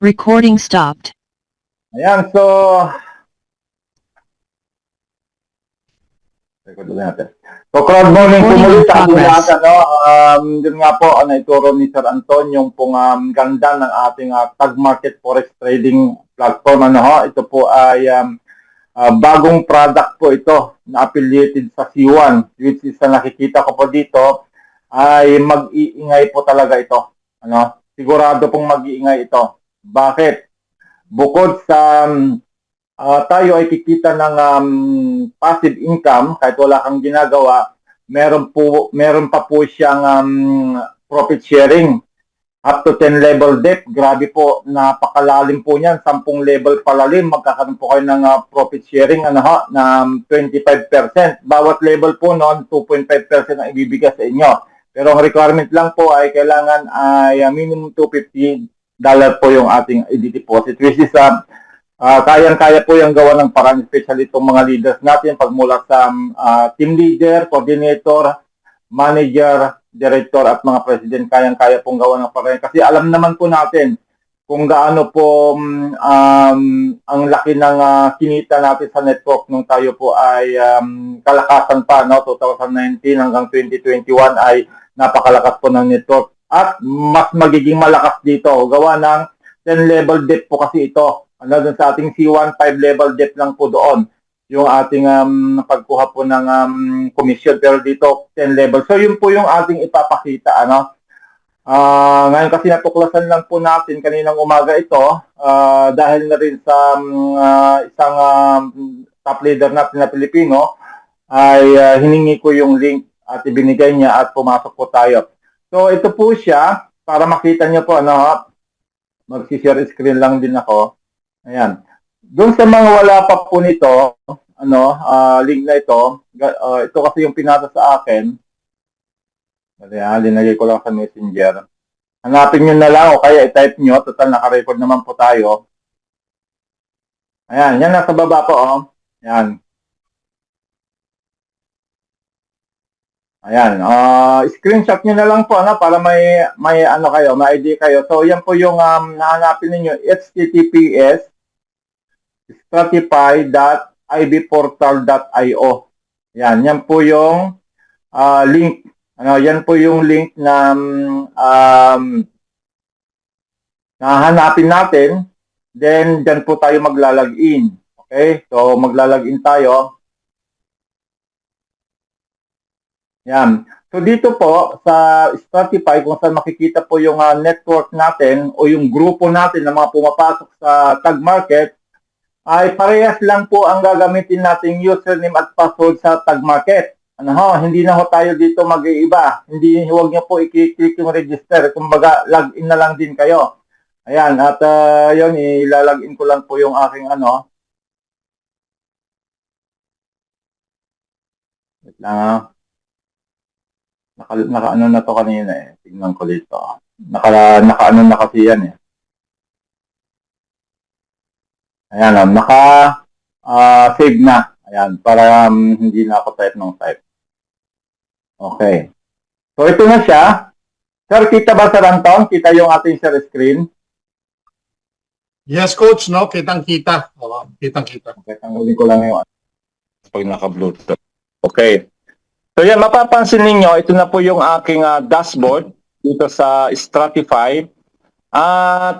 Recording stopped. Ayan, so record ulit natin. So, crowd morning po Recording muli in sa ating progress. lahat. Yun nga po, naituro ni Sir Anton yung pong ganda ng ating Tag Market Forex Trading Platform. Ito po ay bagong product po ito na affiliated sa C1, which is nakikita ko po dito ay mag-iingay po talaga ito. Sigurado pong mag-iingay ito. Bakit? Bukod sa tayo ay kikita ng passive income kahit wala kang ginagawa, meron pa po siyang profit sharing up to 10 level depth. Grabe po, napakalalim po niyan, 10 level palalim, magkakaroon po kayo ng profit sharing na 25%. Bawat level po noon 2.5% ang ibibigay sa inyo. Pero ang requirement lang po ay kailangan ay minimum $250 po yung ating i-deposit, which is kayang-kaya po yung gawa ng parang, especially itong mga leaders natin, pagmula sa team leader, coordinator, manager, director at mga president, kayang-kaya pong gawa ng parang. Kasi alam naman po natin kung gaano po ang laki ng kinita natin sa network nung tayo po ay kalakasan pa, 2019 hanggang 2021 ay napakalakas po ng network. At mas magiging malakas dito, gawa ng 10 level depth po kasi ito. Doon sa ating C1, 5 level depth lang po doon yung ating pagkuha po ng commission, pero dito 10 level. So yun po yung ating ipapakita. Ngayon kasi natuklasan lang po natin kaninang umaga ito dahil na rin sa isang top leader natin na Pilipino ay hiningi ko yung link at ibinigay niya at pumasok po tayo. So ito po siya, para makita niyo po, mag-share screen lang din ako. Ayan. Doon sa mga wala pa po nito, link na ito, ito kasi yung pinasa sa akin. Ayan, linagay ko lang sa Messenger. Hanapin nyo na lang o kaya i-type nyo, total naka-record naman po tayo. Ayan, yan nasa baba po, Ayan. Ayan, screenshot nyo na lang po para may kayo, may ID kayo. So yan po yung nahanapin niyo, https stratify.ibportal.io. Yan po yung link. Yan po yung link na nahanapin natin. Then dyan po tayo maglalagin. Okay? So maglalagin tayo. Yan. So dito po sa Stratify, kung saan makikita po yung network natin o yung grupo natin na mga pumapasok sa Tag Market, ay parehas lang po ang gagamitin nating username at password sa Tag Market. Hindi na ho tayo dito mag-iiba. Huwag niyo po i-click yung register. Kumbaga, login na lang din kayo. Ayan, at yun, ilalagin ko lang po yung aking Wait lang, naka na to kanina eh. Tingnan ko dito. Naka na kasi yan eh. Ayan, naka-save na. Ayan, para hindi na ako type ng type. Okay. So, ito na siya. Sir, kita ba, Sir Anton? Kita yung ating share screen? Yes, Coach, no? Kitang-kita. Kitang-kita. Okay, tanggalin ko lang yung pag naka-bluetooth. Okay. So, yan, mapapansin ninyo, ito na po yung aking dashboard dito sa Stratify. At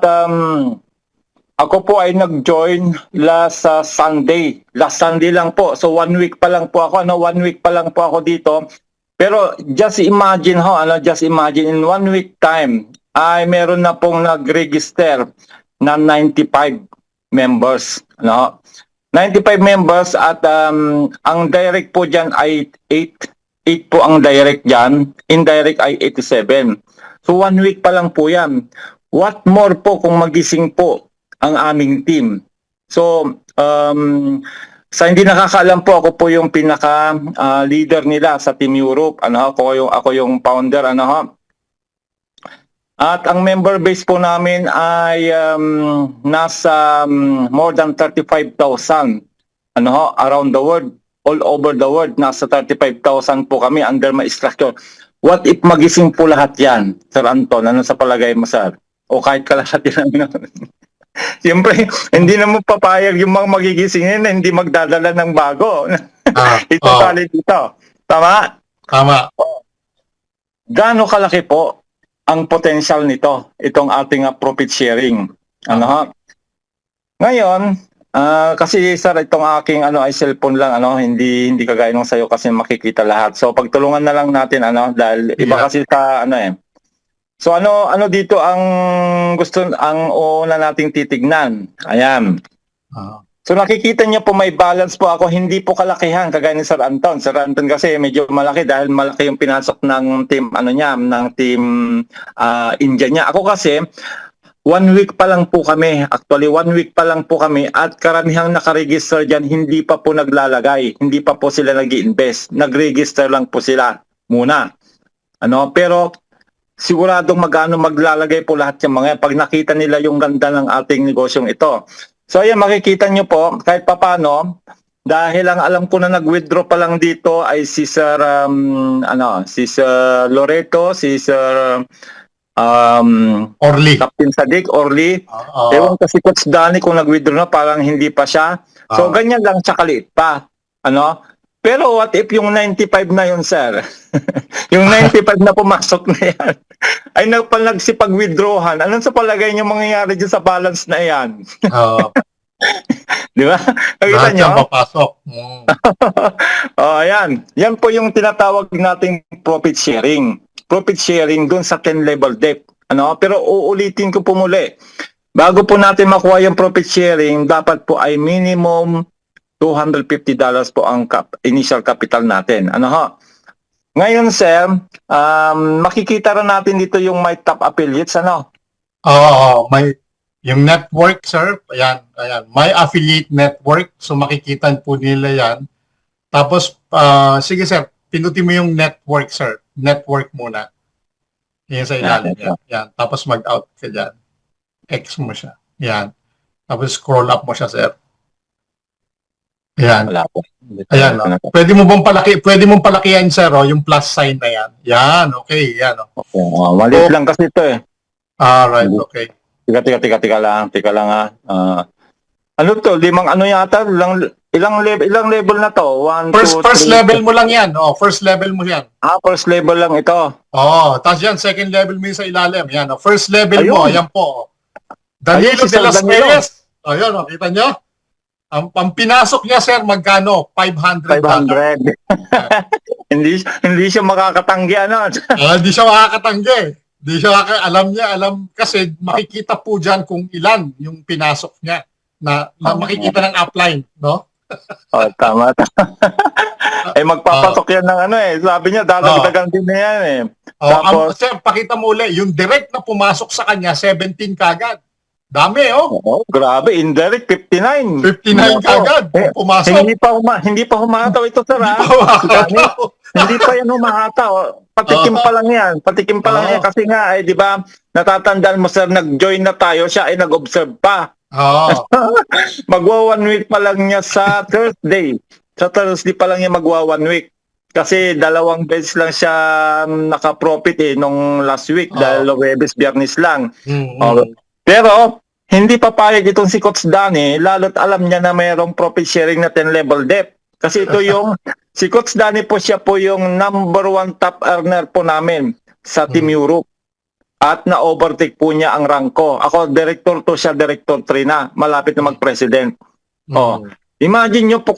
ako po ay nag-join last Sunday. Last Sunday lang po. So 1 week pa lang po ako. 1 week pa lang po ako dito. Pero just imagine just imagine in 1 week time ay meron na pong nag-register na 95 members. 95 members at ang direct po dyan ay 8 po ang direct dyan. Indirect ay 87. So 1 week pa lang po yan. What more po kung magising po ang aming team. So, sa hindi nakakaalam po, ako po yung pinaka leader nila sa Team Europe. Ako yung founder. At ang member base po namin ay nasa more than 35,000 around the world. All over the world, nasa 35,000 po kami under my structure. What if magising po lahat yan, Sir Anton? Ano sa palagay mo, sir? O kahit kalahati lang. Siyempre, hindi naman papayag yung mga magigisingin na hindi magdadala ng bago. Ito oh, tali dito. Tama? tama. Gaano kalaki po ang potential nito, itong ating profit sharing? Ano ha? Ngayon, kasi sir, itong aking ay cellphone lang, hindi kagaya nung sa'yo kasi makikita lahat. So pagtulungan na lang natin, dahil iba Yeah. kasi sa So ano dito ang una nating titignan. Ayan. Ah, So nakikita niyo po may balance po ako, hindi po kalakihan kagaya ni Sir Anton. Sir Anton kasi medyo malaki dahil malaki yung pinasok ng team ng team India niya. Ako kasi 1 week pa lang po kami. Actually 1 week pa lang po kami at karamihang nakaregister diyan hindi pa po naglalagay. Hindi pa po sila nag-i-invest. Nag-register lang po sila muna. Pero siguradong maglalagay po lahat yung mga yan pag nakita nila yung ganda ng ating negosyong ito. So ayan, makikita nyo po kahit papano dahil ang alam ko na nag-withdraw pa lang dito ay si Sir Loreto, si Sir Orly. Captain Sadik, Orly. Ewan kasi Coach Danny kung nag-withdraw na parang hindi pa siya. So ganyan lang siya kaliit pa. Pero what if yung 95 na yun, sir? Yung 95 na pumasok na yan ay nagsipag-withdrawhan. Anong sa palagay niyo mangyayari dyan sa balance na yan? Di ba? Nakita Lahat nyo? yan papasok. Ayan. Yan po yung tinatawag nating profit sharing. Profit sharing dun sa 10 level debt. Pero uulitin ko po muli. Bago po natin makuha yung profit sharing, dapat po ay minimum $250 po ang initial capital natin. Ngayon, sir, makikita rin natin dito yung my top affiliates, May yung network, sir. Ayan. My affiliate network. So makikita po nila yan. Tapos, sige sir, pinutin mo yung network, sir. Network muna. Yan sa ilalim. Yan. Tapos mag-out ka dyan. X mo siya. Yan. Tapos scroll up mo siya, sir. Ayan. Wala po. Ayan. Pwede mong palakihan, sir, yung plus sign na yan. Yan. Okay. Yan. Okay. Maliit lang kasi ito eh. Alright. Okay. Teka lang. Ano to? Yata? Ilang level na to? First level mo lang yan. First level mo yan. First level lang ito. Tapos yan, second level mo yung sa ilalim. Yan. First level Ayun. mo, ayan po. Danilo Ayun, si de las Danilo. Reyes. Ayun, kita nyo? Ang pinasok niya, sir, magkano? $500. 500. hindi siya makakatanggi, Hindi siya makakatanggi. Alam kasi makikita po dyan kung ilan yung pinasok niya na makikita ng upline, no? Tama. Magpapasok yan ng Sabi niya, dadagdagan din na yan eh. Tapos, sir, pakita mo ulit, yung direct na pumasok sa kanya, 17 kagad. Dami, grabe, indirect 59. 59 kagad. Pumasok. Hindi pa humataw ito, sir. Hindi pa yan humataw. Patikim pa lang yan. Kasi nga, di ba, natatandaan mo, sir, nag-join na tayo, siya ay nag-observe pa. Magwa 1 week pa lang niya sa Thursday. Sa Thursday pa lang niya magwa 1 week. Kasi 2 beses lang siya naka-profit nung last week dahil Huwebes, Biyernes lang. Pero hindi papayag itong si Coach Danny, lalo't alam niya na mayroong profit sharing na 10 level debt. Kasi ito yung, si Coach Danny po siya po yung number 1 top earner po namin sa Team Europe. At na-overtake po niya ang rank ko. Ako, Director 2 siya, Director 3 na. Malapit na mag-President. Imagine nyo po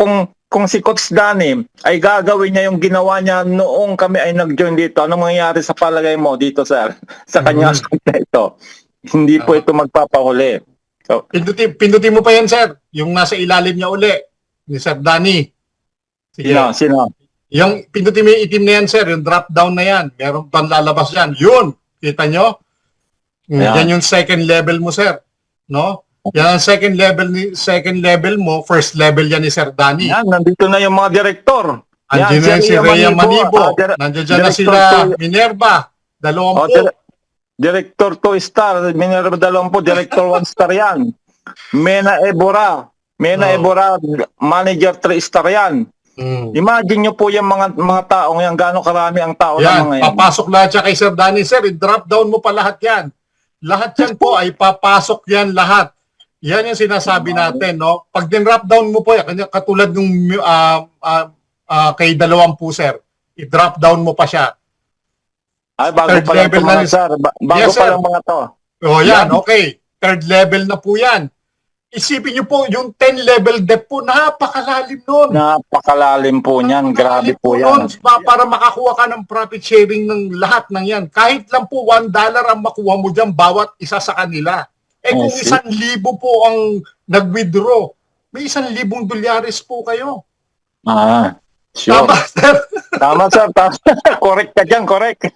kung si Coach Danny ay gagawin niya yung ginawa niya noong kami ay nag-join dito. Anong mangyayari sa palagay mo dito, sir? Sa kanya ito. Hindi po ito magpapahuli. So, Pindutin mo pa yan, sir. Yung nasa ilalim niya uli. Ni Sir Danny. Sige. Sino? Yung pindutin mo yung itim na yan, sir. Yung drop down na yan. Meron pang lalabas yan. Yun. Kita nyo? Yan yung second level mo, sir. No? Yan ang second level mo. First level yan ni Sir Danny. Yan, nandito na yung mga direktor. Andiyan na si Rhea Manibo. Nandiyan na sila Minerva. 20. Director 2 star, Minerva 20, Director 1 star yan. Mena Ebora, Manager 3 star yan. Imagine nyo po yung mga taong yan, gaano karami ang tao na mga yan. Papasok lahat siya kay Sir Danny. Sir, i-drop down mo pa lahat yan. Lahat yan po ay papasok yan lahat. Yan yung sinasabi natin, no? Pag din-drop down mo po, katulad nung kay 20 po, sir, i-drop down mo pa siya. Ay, bago Third pa lang level ito, na mga rin. sir. Bago Yes, pa sir. lang mga to. O yan, okay. Third level na po yan. Isipin niyo po, yung 10 level depth po, napakalalim nun. Napakalalim po niyan. Grabe Napakalalim po nun. yan. Para makakuha ka ng profit sharing ng lahat ng yan. Kahit lang po $1 ang makuha mo dyan bawat isa sa kanila. Eh kung I see. 1,000 po ang nag-withdraw, may $1,000 po kayo. Ah, sure. Tama, sir? Tama, sir. Tama. Correct ka dyan, correct.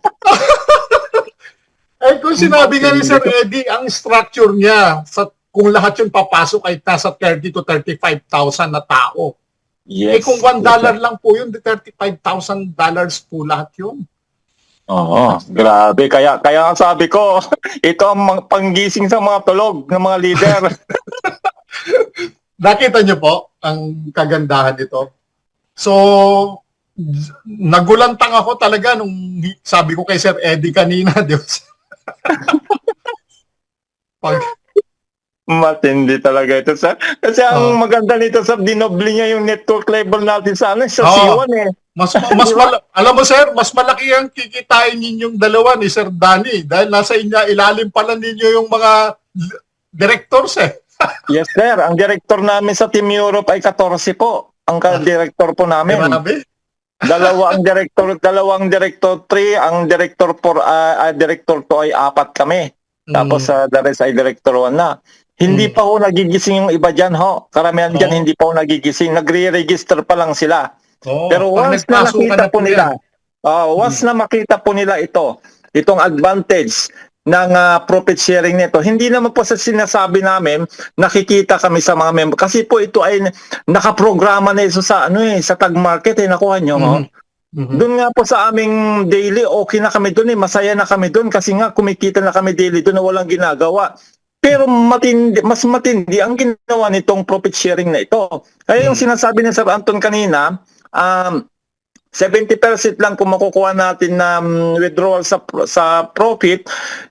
Eh kung sinabi nga ni Sir Eddie, ang structure niya, kung lahat yung papasok ay nasa 30 to 35,000 na tao. Yes. Eh kung $1 lang po yun, $35,000 po lahat yun. Oo, grabe. Kaya nga sabi ko, ito ang panggising sa mga tulog ng mga leader. Nakita niyo po ang kagandahan nito. So, nagulantang ako talaga nung sabi ko kay Sir Eddie kanina, Diyos. Pag, Matindi talaga ito, sir. Kasi ang maganda nito, sir, dinoble niya yung network level natin sa sa C1 eh. alam mo sir, mas malaki ang kikitain ninyong dalawa ni Sir Danny dahil nasa ilalim pala ninyo yung mga directors eh. Yes, sir. Ang director namin sa Team Europe ay 14 po. Ang director po namin. Grabe. Dalawang director 3, ang director 4, director 2 ay 4 kami. Tapos the rest ay director 1 na. Hindi pa ho nagigising yung iba dyan ho. Karamihan dyan hindi pa ho nagigising. Nagre-register pa lang sila. Pero once na nakita po nila, once na makita po nila itong advantage ng profit sharing nito, hindi naman po sa sinasabi namin, nakikita kami sa mga member. Kasi po ito ay nakaprograma na ito sa sa tag market nakuha nyo. Doon nga po sa aming daily, okay na kami doon masaya na kami doon kasi nga kumikita na kami daily doon na walang ginagawa. Pero mas matindi ang ginawa nitong profit sharing na ito. Kaya yung sinasabi ni Sir Anton kanina, 70% lang kung makukuha natin na withdrawal sa profit,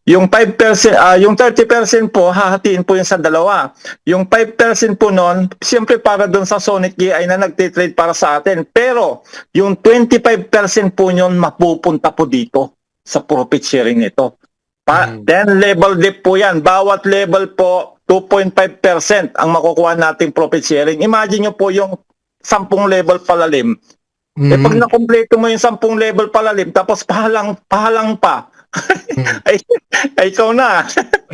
yung 5%, yung 30% po hahatiin po yung sa dalawa. Yung 5% po noon, siyempre para doon sa Sonic GI na nagtitrade para sa atin. Pero yung 25% po noon mapupunta po dito sa profit sharing nito. 10 level dip po yan. Bawat level po 2.5% ang makukuha nating profit sharing. Imagine nyo po yung 10 level palalim. Eh pag nakompleto mo yung 10 level palalim, tapos pahalang pa, ay ikaw na.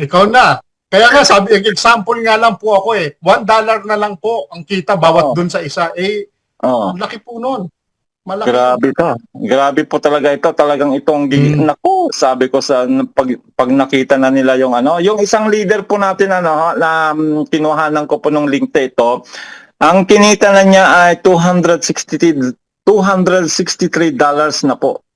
Ikaw na. Kaya nga, example nga lang po ako $1 na lang po ang kita bawat dun sa isa. Ang laki po nun. Malaki. Grabe to. Grabe po talaga ito. Talagang itong, naku, sabi ko sa, pag nakita na nila yung yung isang leader po natin na kinuhanan ko po nung link ito, ang kinita na niya ay $263 na po.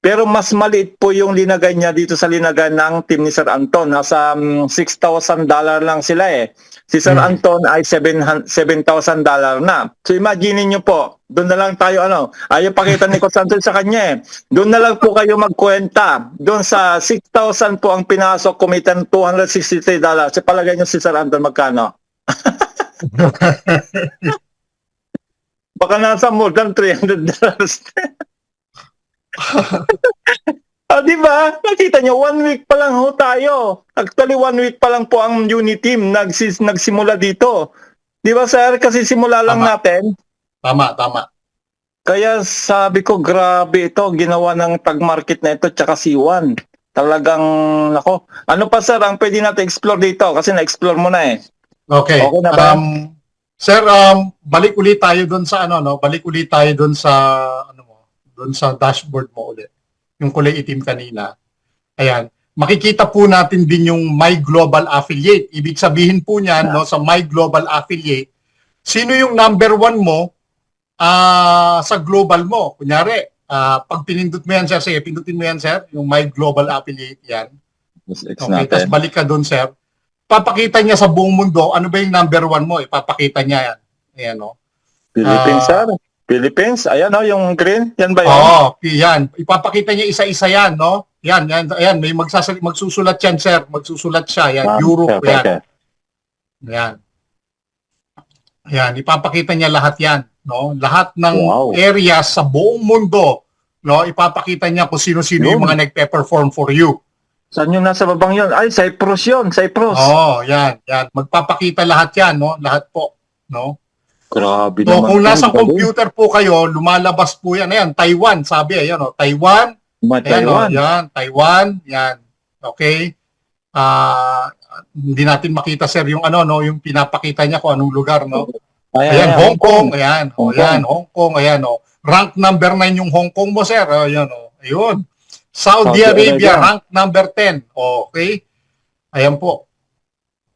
Pero mas maliit po yung linagay niya dito sa linagay ng team ni Sir Anton. Nasa $6,000 lang sila Si Sir Anton ay $7,000 na. So imagine niyo po, doon na lang tayo ayaw pakita ni Coach Anton sa kanya Doon na lang po kayo magkwenta. Doon sa 6,000 po ang pinasok, kumita ng $263. So palagay niyo si Sir Anton magkano? Baka nasa more than $300. Di ba? Nakita nyo, 1 week pa lang ho tayo. Actually, 1 week pa lang po ang unit team nagsimula dito. Di ba, sir? Kasi simula lang natin. Tama. Kaya sabi ko, grabe ito. Ginawa ng tag market na ito, tsaka C1. Talagang, nako. Ano pa, sir, ang pwede natin explore dito? Kasi na-explore mo na Okay. Okay na ba? Sir, balik ulit tayo doon sa balik ulit tayo doon sa doon sa dashboard mo ulit. Yung kulay itim kanina. Ayan. Makikita po natin din yung My Global Affiliate. Ibig sabihin po niyan, sa My Global Affiliate, sino yung number 1 mo sa global mo? Kunyari, pag pinindot mo yan, sir, sige, pindutin mo yan, sir, yung My Global Affiliate, yan. Okay, tapos balik ka doon, sir. Papakita niya sa buong mundo, ano ba yung number 1 mo? Ipapakita niya yan. Ayan, Philippines, sir. Philippines, ayan yung green, yan ba yun? Yan. Ipapakita niya isa-isa yan, Yan, may magsusulat yan, sir. Magsusulat siya, yan. Europe, yan. Ayan. Ayan, ipapakita niya lahat yan. No? Lahat ng Wow. areas sa buong mundo, no? Ipapakita niya kung sino-sino yung Yun. mga nagpe-perform for you. Saan yung nasa babang yun? Ay, Cyprus yun. Cyprus. Oh, yan, yan. Magpapakita lahat yan, no? Lahat po, no? Grabe So, naman. kung to. nasa Galing. computer po kayo, lumalabas po yan. Ayan, Taiwan, sabi, ayan, oh, Taiwan. May Ayan, oh, Taiwan. yan, Taiwan, yan. Okay? Hindi natin makita, sir, yung ano, no? Yung pinapakita niya kung anong lugar, no? Ayan, Hong Kong, ayan. Hong O, yan, Hong Kong, ayan, o. Rank number 9 yung Hong Kong mo, sir. Ayan, o. Ayun. Saudi Saudi Arabia, Arabia. rank number 10. Okay? Ayan po.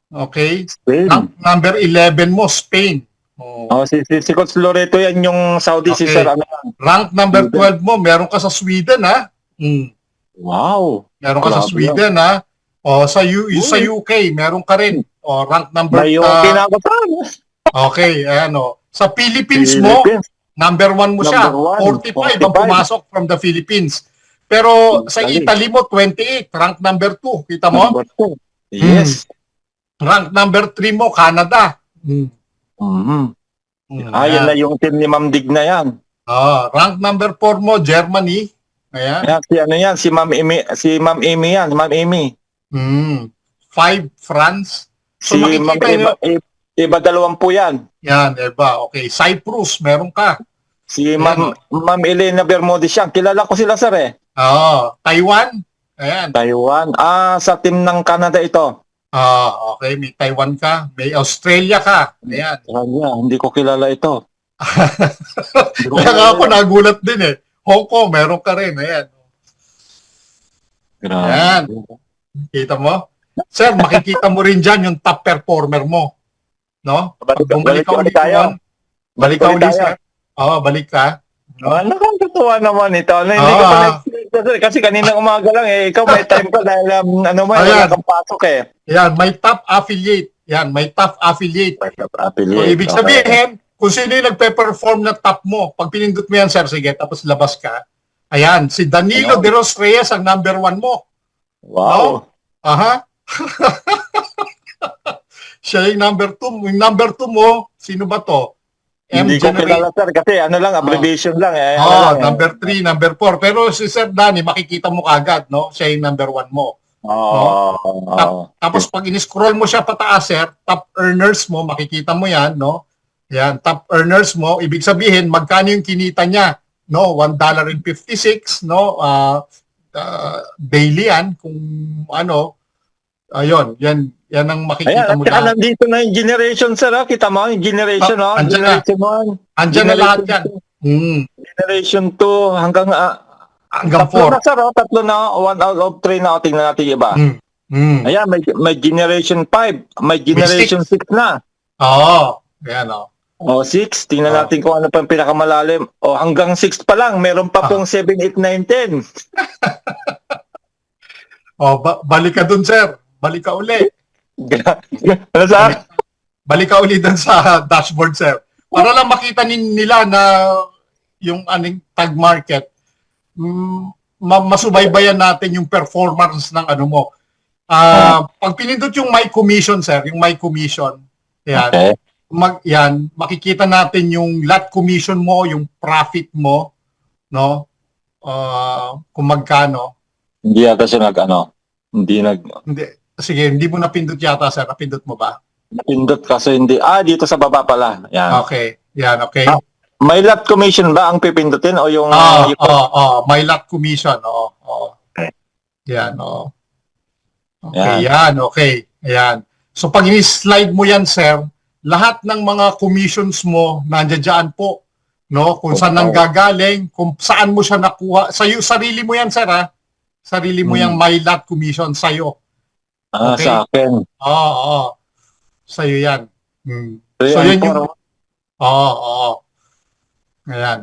Okay? Spain. Rank number 11 mo, Spain. O. Oh, si Coach Loreto yan yung Saudi si Okay. Sir. Ano? Rank number 12 mo, meron ka sa Sweden, ha? Wow. Meron ka sa Grabe Sweden, ha? O, sa UK, meron ka rin. O, rank number... May yung pinagotan. okay, ayan, o. Sa Philippines mo, number 1 mo siya. Number 45 1, ang 45. pumasok from the Philippines. Pero sa Italy. Italy mo, 28. Rank number 2. Kita mo? Number 2. Yes. Rank number 3 mo, Canada. Mhm. Yan na yung team ni Ma'am Dig na yan. Rank number 4 mo, Germany. Ayan. Yan, si ano yan, si Ma'am Amy yan, Ma'am Amy. 5, France. So Si Ma'am makikita nyo, Iba 20 yan. yan, diba? Okay, Cyprus, meron ka. Si Ayan, Ma'am Elena Bermudez yan. Kilala ko sila, sir, eh. Taiwan. Ayan. Taiwan. Sa team ng Canada ito. Okay, may Taiwan ka. May Australia ka. Ayan. Kanya, hindi ko kilala ito. Hindi ko Kaya nga kilala. ako nagulat din eh. Hong Kong, meron ka rin. Ayan. Grabe. Ayan. Kita mo? Sir, makikita mo rin dyan yung top performer mo. No? Pag bumalik ka balik ulit tayo. doon, balik ka Balik ulit, tayo. sir. Balik ka. No? Nakakatuwa naman ito. Hindi ko pa na-experience kasi kanina umaga lang eh. Ikaw may time ka dahil Ayan. wala kang pasok eh. Yan, may top affiliate. Yan, may top affiliate. So, Affiliate. ibig sabihin, kung sino yung nagpe-perform na top mo, pag pinindot mo yan, sir, sige, tapos labas ka. Ayan, si Danilo Ayun. de los Reyes ang number 1 mo. Wow. Aha. Siya yung number 2. Yung number 2 mo, sino ba to? Hindi ko kilala, sir, kasi abbreviation lang eh. Number 3, number 4. Pero si Sir Danny, makikita mo kagad, no? Siya yung number 1 mo. Tapos pag in-scroll mo siya pataas, sir, top earners mo, makikita mo yan, no? Yan, top earners mo, ibig sabihin, magkano yung kinita niya, no? $1.56, no? Daily yan, kung ano, ayun, yan ang makikita Ayan, mo at saka na. nandito na yung generation, sir. Kita mo, yung generation, andyan na. Generation 1. Andyan na lahat yan. Generation 2 hanggang Hanggang tatlo 4. na, sir. Tatlo na, 1 out of 3 na. Tingnan natin yung iba. Ayan, may generation 5. May generation 6 na. Ayan, oh. 6. Tingnan natin kung ano pa yung pinakamalalim. Hanggang 6 pa lang. Meron pa pong 7, 8, 9, 10. Balik ka dun, sir. Balik ka uli. Ano, sir? Balik ka uli dun sa dashboard, sir. Para lang makita nila na yung aning tag market, masubaybayan natin yung performance ng ano mo. Pag pinindot yung my commission, sir, yung my commission, yan, Okay. makikita natin yung lot commission mo, yung profit mo, no? Kung magkano. Hindi yata siya Hindi Sige, hindi mo napindot yata, sir. Napindot mo ba? napindot kasi hindi. Dito sa baba pala. Yan. Okay. Yan, okay. May lot commission ba ang pipindutin o yung... May lot commission. Okay. Yan, Okay, yan, okay. Ayan. So pag ini-slide mo yan, sir, lahat ng mga commissions mo nandiyan po, no? Kung saan nanggagaling, kung saan mo siya nakuha. Sarili mo yan, sir, ha? Sarili mo yung my lot commission sa'yo. Okay. Sa akin. Sa'yo yan. So yan yung... Ayan.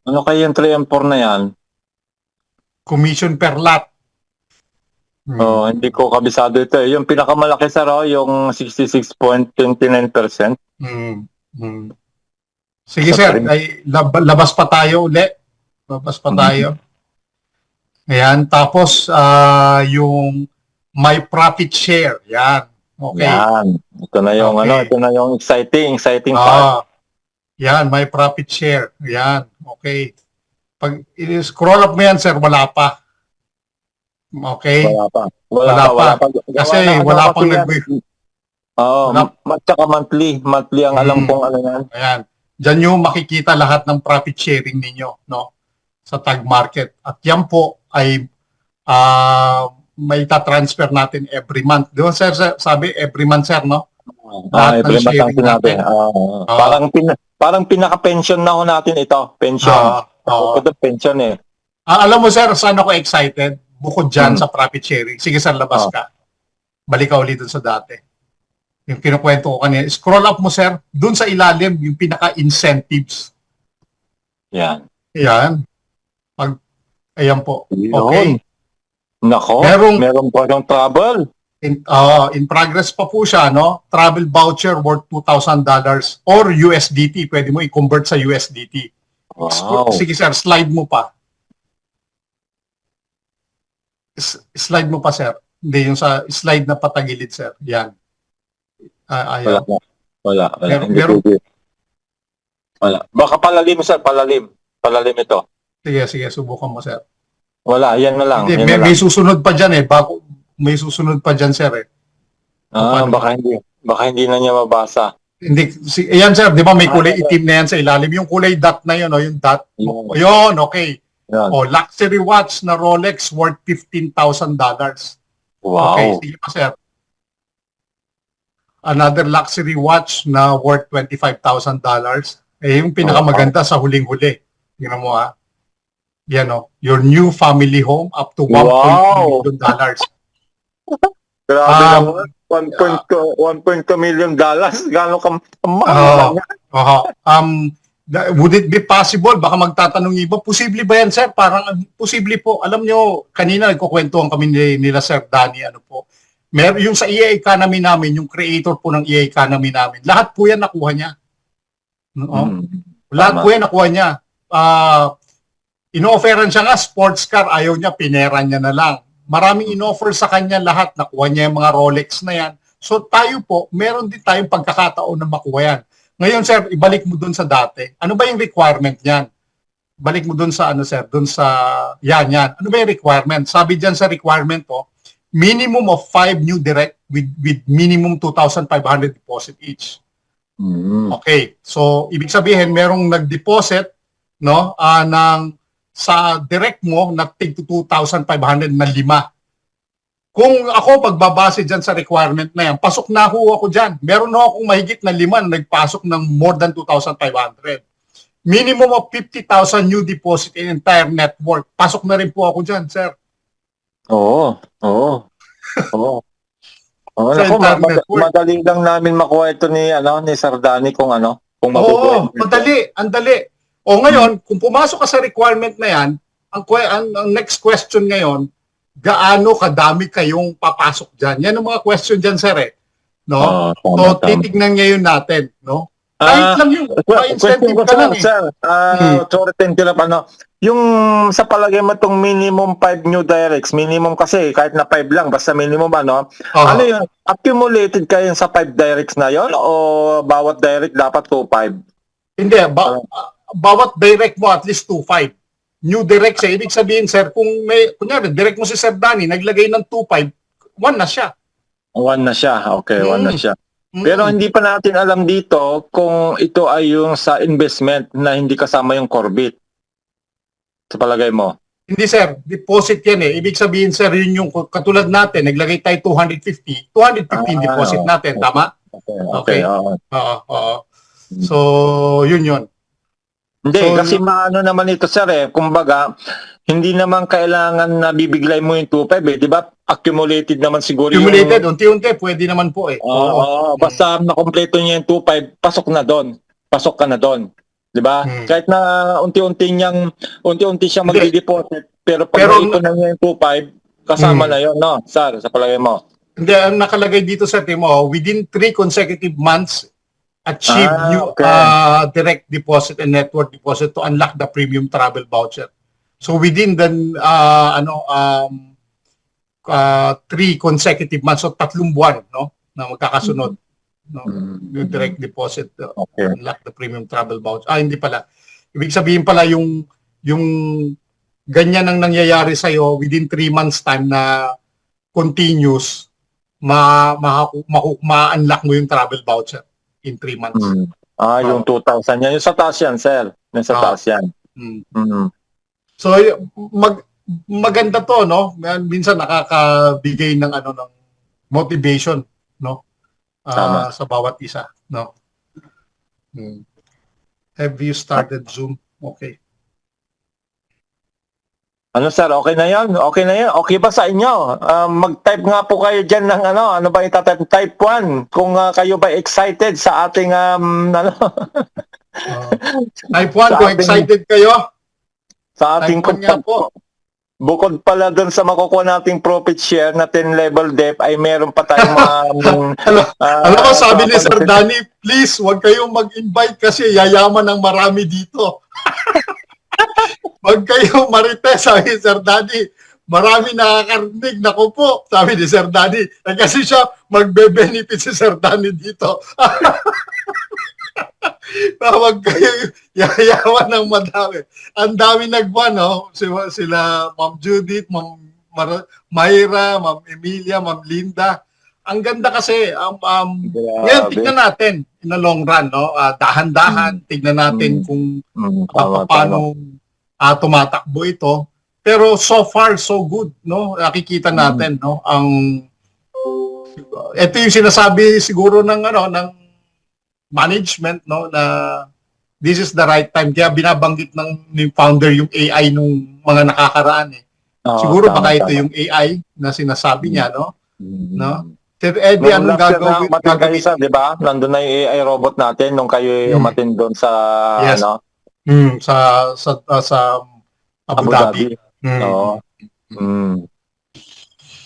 Ano kayo yung 3 and 4 na yan? Commission per lot. Hindi ko kabisado ito. Yung pinakamalaki sa yung 66.29%. Sige, Sa sir. trim. Labas pa tayo uli. Labas pa tayo. Ayan. Tapos, yung my profit share. Yan. Okay. Yan. Ito na yung Okay. ito na yung exciting part. Yan, may profit share. Yan, okay. Pag scroll up mo yan, sir, wala pa. Okay? Wala pa. Wala pa. Kasi wala pang Oo, tsaka monthly ang alam kong ano yan. Ayan. Diyan nyo makikita lahat ng profit sharing ninyo, no? Sa tag market. At yan po ay may ta-transfer natin every month. Di ba, sir, sabi every month, sir, no? Lahat ng Every month ang sharing sinabi. natin. Parang pinaka-pension na ho natin ito. Pension. Ito pension eh. Alam mo, sir, saan ako excited? Bukod dyan sa profit sharing. Sige, sir, labas ka. Balik ka ulit dun sa dati. Yung kinukwento ko kanina. Scroll up mo, sir. Dun sa ilalim, yung pinaka-incentives. Yan. Ayan. Ayan po. Okay. Yun. Nako, meron pa yung travel. In progress pa po siya, no? Travel voucher worth $2,000 or USDT. Pwede mo i-convert sa USDT. Wow. Sige, sir. Slide mo pa. Slide mo pa, sir. Hindi, yung sa slide na patagilid, sir. Yan. Ayan. Wala. Meron. Wala. Baka palalim, sir. Palalim ito. Sige, subukan mo, sir. Wala, yan na lang. Hindi, may susunod pa dyan eh. May susunod pa dyan, sir eh. Baka hindi na niya mabasa. Hindi, ayan, sir, di ba may kulay itim na yan sa ilalim? Yung kulay dot na yun, yung dot. Yun, okay. Yan. Luxury watch na Rolex worth $15,000. Wow. Okay, sige pa, sir. Another luxury watch na worth $25,000. Yung pinakamaganda sa huling-huli. Tingnan mo Yan your new family home up to $1.2 million. Grabe naman. $1.2 million. Gano'ng kamahal would it be possible? Baka magtatanong iba, posible ba yan, sir? Parang posible po. Alam nyo, kanina nagkukwentuhan kami nila Sir Danny, yung sa EA economy namin, yung creator po ng EA economy namin, lahat po yan nakuha niya. Lahat po yan nakuha niya. Ino-offeran siya nga sports car, ayaw niya, pinera niya na lang. Maraming in-offer sa kanya lahat, nakuha niya yung mga Rolex na yan. So tayo po, meron din tayong pagkakataon na makuha yan. Ngayon, sir, ibalik mo dun sa dati. Ano ba yung requirement niyan? Balik mo dun sa sir, dun sa yan. Ano ba yung requirement? Sabi diyan sa requirement minimum of 5 new direct with minimum 2,500 deposit each. Okay. So ibig sabihin merong nag-deposit sa direct mo na tig 2,500 na 5. Kung ako pagbabase dyan sa requirement na yan, pasok na ako dyan. Meron na akong mahigit na 5 na nagpasok ng more than 2,500. Minimum of 50,000 new deposit in entire network. Pasok na rin po ako dyan, sir. Oo. Naku, madali lang namin makuha ito ni Sir Danny kung mabubuhay. Madali. Andali. Ngayon, kung pumasok ka sa requirement na yan, ang next question ngayon, gaano kadami kayong papasok dyan? Yan ang mga question dyan, sir So, titignan ngayon natin, Kahit lang yung incentive ka lang sir. Sorry, yung sa palagay mo itong minimum 5 new directs, minimum kasi kahit na 5 lang, basta minimum ano yun, accumulated kayo sa 5 directs na yon o bawat direct dapat 2-5? Hindi, bawat direct mo at least 2-5. New direct siya. Ibig sabihin, sir, kung kunyari, direct mo si Sir Danny, naglagay ng 2-5, 1 na siya. 1 na siya. Okay, 1 na siya. Pero hindi pa natin alam dito kung ito ay yung sa investment na hindi kasama yung Corbit. Sa palagay mo? Hindi, sir. Deposit yan Ibig sabihin, sir, yun yung katulad natin, naglagay tayo 250 deposit natin. Tama? Okay. So, yun. Hindi, kasi maano naman ito, sir kumbaga, hindi naman kailangan na bibiglay mo yung 2.5 di ba? Accumulated naman siguro accumulated, unti-unti, pwede naman po basta nakompleto niya yung 2.5, pasok ka na doon. Di ba? Kahit na unti-unti siyang magdi-deposit, pero pag naipon na niya yung 2.5, kasama na yun, sir, sa palagay mo? Hindi, ang nakalagay dito sa team within 3 consecutive months, achieve new direct deposit and network deposit to unlock the premium travel voucher. So within the 3 consecutive months, so 3 buwan, na magkakasunod. No? Yung direct deposit, Okay. unlock the premium travel voucher. Hindi pala. Ibig sabihin pala yung ganyan ang nangyayari sa'yo within 3 months time na continuous, ma-unlock mo yung travel voucher in 3 months. Yung 2,000 yan. Yung sa taas yan, sir. Yung sa taas yan. So, maganda to, no? Minsan nakakabigay ng ng motivation, no? Tama. Sa bawat isa, no? Have you started Zoom? Okay. Ano sir, okay na yan? Okay na yan? Okay ba sa inyo? Mag-type nga po kayo dyan ng ano ba itatype? Type 1 kung kayo ba excited sa ating Type 1, kung excited kayo. Sa ating Type 1 nga po. Bukod pala doon sa makukuha nating profit share na 10 level dep ay meron pa tayong mga alam mo, sabi ni Sir Danny, please, huwag kayong mag-invite kasi yayaman ng marami dito. Huwag kayong marites, sabi ni Sir Danny. Marami nakakarinig, naku po, sabi ni Sir Danny. Kasi siya, magbe-benefit si Sir Danny dito. Huwag kayong yayaman ng madami. Ang dami nagbuwan, no? Sila Ma'am Judith, Ma'am Mayra, Ma'am Emilia, Ma'am Linda. Ang ganda kasi, ngayon, tignan natin in the long run, no? Dahan-dahan, tignan natin kung paano tumatakbo ito. Pero so far, so good, no? Nakikita natin, no? Ito yung sinasabi siguro ng management, no, na this is the right time. Kaya binabanggit ng founder yung AI nung mga nakakaraan. Siguro baka ito yung AI na sinasabi niya, no? No? Sir Eddie, anong gagawin? Di ba? Nandun na yung AI robot natin nung kayo umatin doon sa Yes. Sa Abu Dhabi. Oo.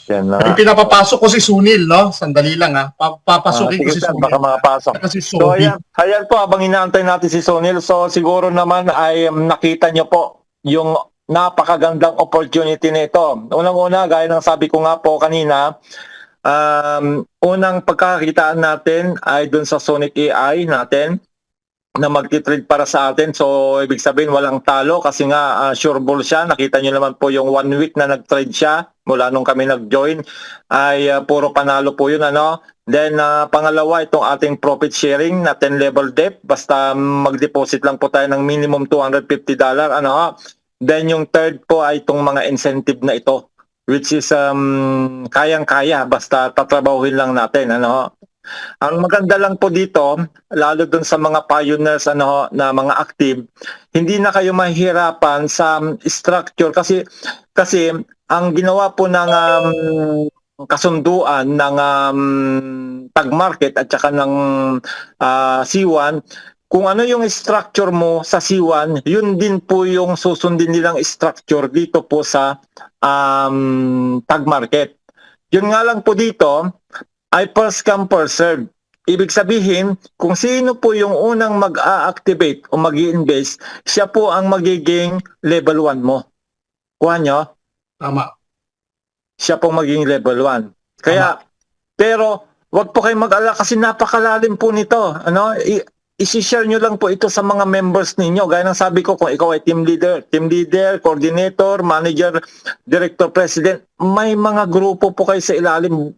Yan na. Pinapapasok ko si Sunil, no? Sandali lang, ha? Papasukin ko si Sunil. Baka makapasok. Kasi So, ayan po, habang inaantay natin si Sunil, so siguro naman ay nakita nyo po yung napakagandang opportunity nito. Unang-una, gaya ng sabi ko nga po kanina, unang pagkakakitaan natin ay dun sa Sonic AI natin na magti-trade para sa atin. So, ibig sabihin, walang talo kasi nga sure ball siya. Nakita nyo naman po yung 1 week na nag-trade siya mula nung kami nag-join ay puro panalo po yun. Then, pangalawa, itong ating profit sharing na 10 level dep. Basta mag-deposit lang po tayo ng minimum $250. Then, yung third po ay itong mga incentive na ito, which is kayang-kaya basta tatrabahuhin lang natin. Ang maganda lang po dito, lalo dun sa mga pioneers na mga active, hindi na kayo mahihirapan sa structure kasi ang ginawa po ng kasunduan ng tag market at saka ng C1, kung ano yung structure mo sa C1, yun din po yung susundin nilang structure dito po sa tag market. Yun nga lang po dito ay first come first serve. Ibig sabihin, kung sino po yung unang mag-a-activate o mag-i-invest, siya po ang magiging level 1 mo. Kuha nyo? Tama. Siya po magiging level 1. Kaya, pero wag po kayo mag-alala kasi napakalalim po nito. I-share nyo lang po ito sa mga members ninyo. Gaya ng sabi ko, kung ikaw ay team leader, coordinator, manager, director, president, may mga grupo po kayo sa ilalim.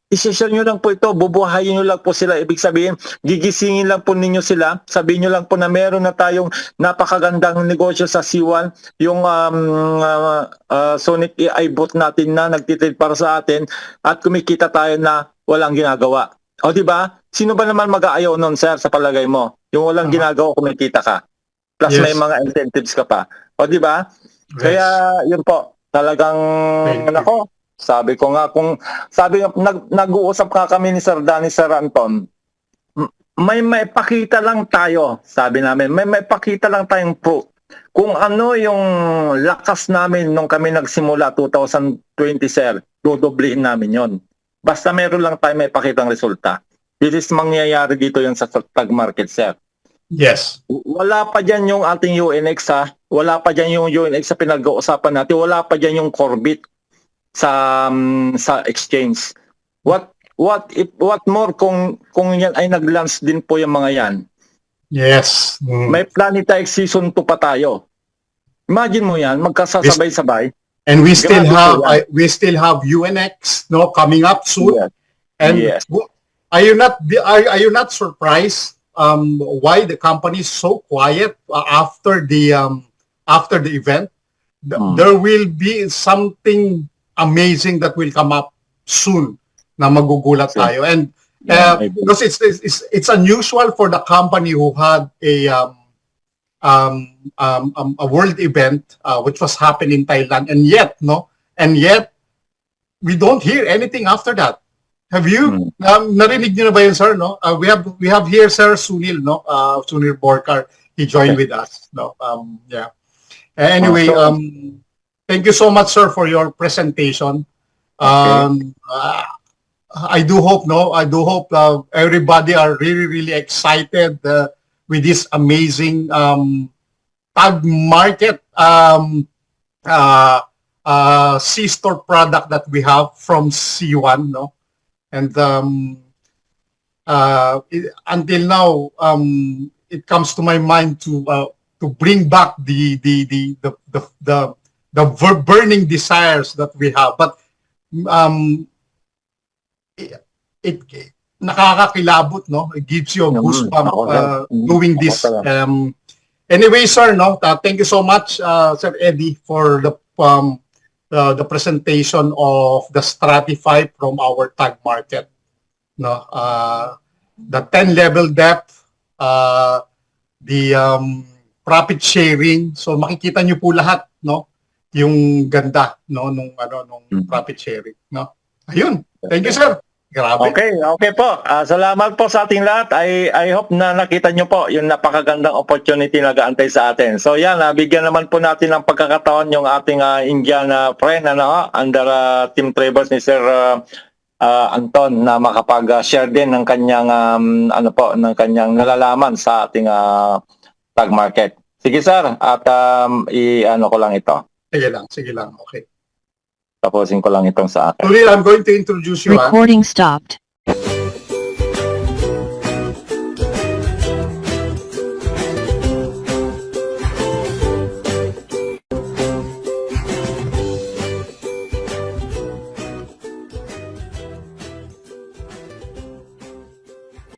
I-share nyo lang po ito, bubuhayin nyo lang po sila. Ibig sabihin, gigisingin lang po ninyo sila. Sabihin nyo lang po na meron na tayong napakagandang negosyo sa C1, yung Sonic AI bot natin na nagtitrade para sa atin at kumikita tayo na walang ginagawa. O di ba? Sino ba naman mag-aayaw nun, sir, sa palagay mo? Yung walang ginagawa, kumikita ka. Plus may mga incentives ka pa. O di ba? Kaya yun po, talagang nako. Sabi ko nga, nag-uusap nga kami ni Sir Danny, Sir Anton, may maipakita lang tayo, sabi namin, may maipakita lang tayong proof. Kung ano yung lakas namin nung kami nagsimula 2020, sir, dodoblihin namin yon. Basta meron lang tayo maipakitang resulta. This is mangyayari dito yung sa tag market, sir. Yes. Wala pa dyan yung ating UNX, ha? Wala pa dyan yung UNX sa pinag-uusapan natin. Wala pa dyan yung Corbit sa exchange. What what more kung yan ay nag-launch din po yung mga yan. Yes. May Planeta X Season 2 pa tayo. Imagine mo yan, magkasasabay-sabay. And we still Grabe po have we still have UNX no coming up soon. Yes. And Yes. are you not surprised why the company is so quiet after the event? There will be something amazing that will come up soon na magugulat tayo. And because it's unusual for the company who had a world event which was happening in Thailand, and yet we don't hear anything after that. Have you narinig niyo na ba yun, sir? No, we have here Sir Sunil, no, Sunil Borkar. He joined with us. No, yeah. Anyway, thank you so much, sir, for your presentation. I do hope everybody are really excited with this amazing tag market C-store product that we have from C1, no? And until now, it comes to my mind to bring back the burning desires that we have, but it nakakakilabot, no? It gives you a goosebump doing this. Anyway, sir, no, thank you so much, Sir Eddie, for the presentation of the Stratify from our tag market. No, the 10-level depth, the profit sharing. So makikita niyo po lahat, no? Yung ganda, no, nung profit sharing, no? Ayun. Thank you, sir. Grabe. Okay po. Salamat po sa ating lahat. I hope na nakita nyo po yung napakagandang opportunity na nag-aantay sa atin. So yan, bigyan naman po natin ng pagkakataon yung ating Indian friend under Team Travers ni Sir Anton na makapag-share din ng kanyang ng kanyang nalalaman sa ating tag market. Sige sir, at ko lang ito. Sige lang. Okay. Tapusin ko lang itong sa akin. Sunil, I'm going to introduce you. Recording stopped.